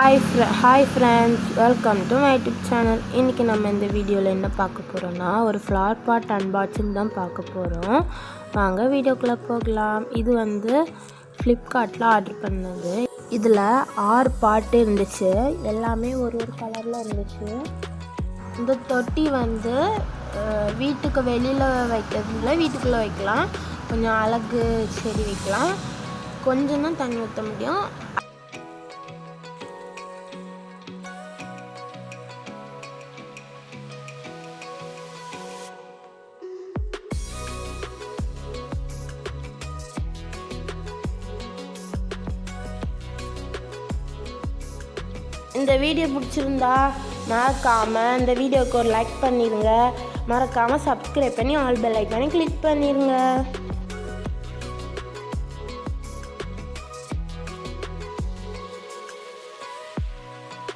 Hi friends, welcome to my YouTube channel. இன்றைக்கி நம்ம இந்த வீடியோவில் என்ன பார்க்க போகிறோன்னா, ஒரு ஃப்ளவர் பாட் அன்பாக்சிங் தான் பார்க்க போகிறோம். வாங்க வீடியோக்குள்ளே போகலாம். இது ஃப்ளிப்கார்ட்டில் ஆர்டர் பண்ணது. இதில் 6 பாட்டு இருந்துச்சு, எல்லாமே ஒரு கலரில் இருந்துச்சு. இந்த தொட்டி வீட்டுக்கு வெளியில் வைக்கிறதுல வீட்டுக்குள்ளே வைக்கலாம், கொஞ்சம் அழகு செடி வைக்கலாம், கொஞ்சம் தான் தண்ணி ஊற்ற முடியும். இந்த வீடியோ பிடிச்சிருந்தா மறக்காமல் இந்த வீடியோவுக்கு ஒரு லைக் பண்ணிடுங்க. மறக்காமல் சப்ஸ்கிரைப் பண்ணி ஆல் பெல் ஐக்கானை கிளிக் பண்ணிடுங்க.